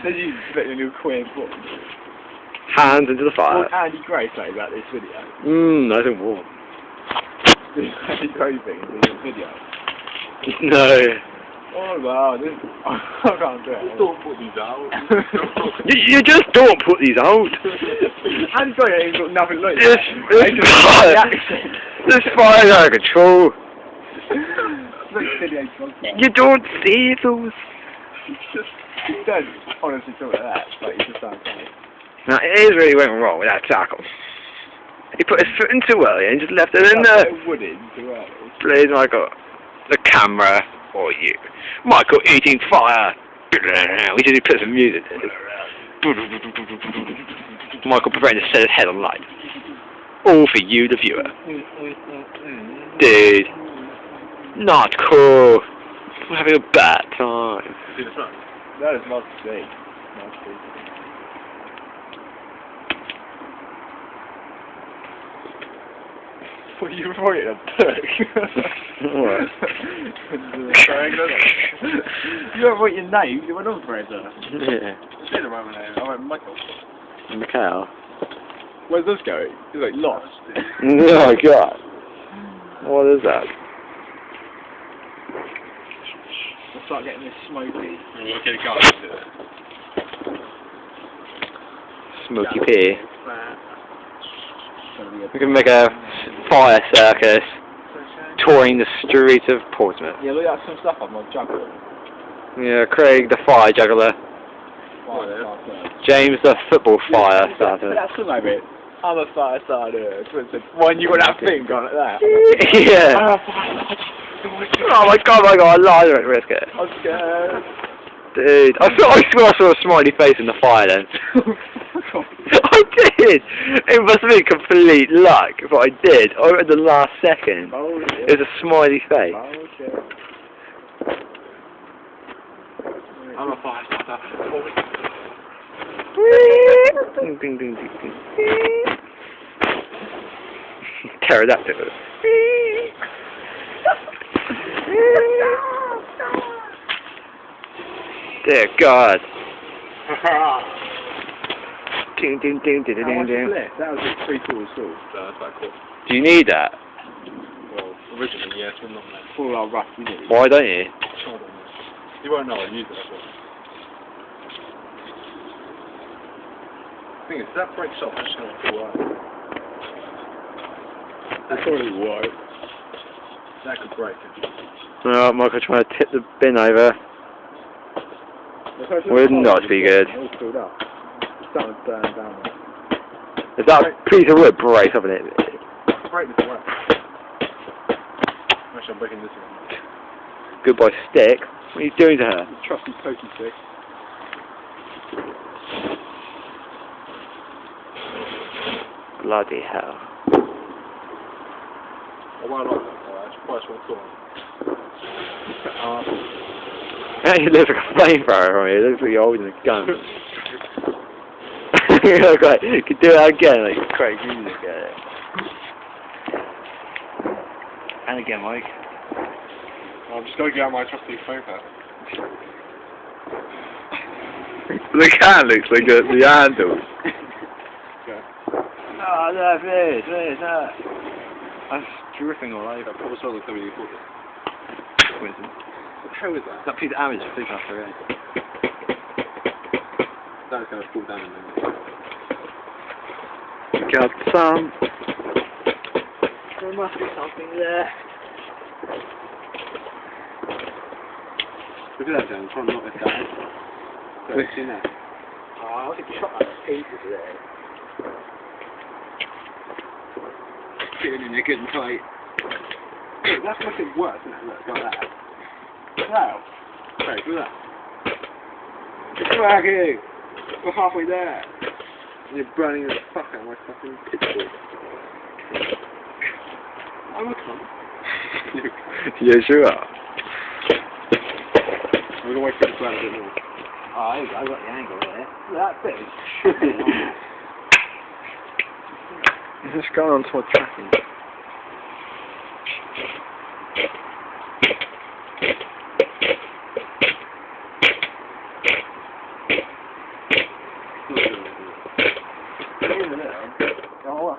Then you split a new queer book. Hands into the fire. What Andy Gray say about this video? I don't want. Andy Gray thing in this video. No. Oh wow, this I can't do it. Just don't put these out. You just don't put these out. Andy Gray ain't got nothing like This fire's out of control. You don't see those. You don't honestly talk like that, but you just sound funny. Now, it is really went wrong with that tackle. He put his foot in too early and just left it in there. Wood in too early. Please, Michael. The camera or you. Michael eating fire. We should put some music in. Michael preparing to set his head on light. All for you, the viewer. Dude. Not cool. We're having a bad time. See the front? That is not to see. Not to see. What are you writing a book? What? You don't write your name, you went on for it, sir. Yeah. See the right name? I went Michael. Mikhail. Where's this going? He's like lost. Oh my god. What is that? Let's start getting this smoky. Okay, go on. Smoky pea. We can make a fire circus touring the streets of Portsmouth. Yeah, look at some stuff on my juggler. Yeah, Craig the fire juggler. James the football fire starter. That's the moment. I'm a fire starter. When you got that thing gone like that. Yeah. I'm a fire starter. Oh my god, I lied at risk it. I'm scared. Dude, I swear I saw a smiley face in the fire then. I did! It must have been complete luck, but I did. I at the last second. It was a smiley face. I'm a fire starter. Ding, ding, ding, ding, ding. Pterodactyl. Dear God. Ding, ding, ding, ding, ding, ding. That was a 3/4 sauce. That's quite cool. Do you need that? Well, originally, yes, but not now. Full our rough, you know. Why don't you? You won't know I use it, that's all. The thing is, if that breaks off, it's just going to fall out. That's probably why. That could break. Oh, Michael trying to tip the bin over. Would not be good. All filled up. Starting to burn down. If that piece of wood breaks up in it. Break this away. Actually, I'm breaking this one. Goodbye stick. What are you doing to her? Trusty pokey stick. Bloody hell. Oh, well, I like that. That's quite a small It looks like a flamethrower from here. It looks like you're holding a gun. Okay, you can do that again, like Craig music at it. And again, Mike. I'm just going to get out my trusty flamethrower. The can looks like the handle. Okay. Oh, look, there's that. That's dripping all over. What was wrong with WD-40? Coincidence. What the hell is that? That piece of damage is flipping off the red. That's going to fall down in a minute. Got some. There must be something there. Look at that, Dan. I'm trying to knock this down. So, see that? Oh, I think shot that pieces there. Getting in there good and tight. Look, that's fucking worse, isn't it? Look, like that. Wow. Okay, do that. Cracking! We're halfway there. And you're burning the fuck out of my fucking pitchfork. I'm a cunt. Yeah, sure are. I'm gonna wait for it to burn a bit more. Oh, I got the angle there. That bit should be on. Is this going on to a tracking? Oh,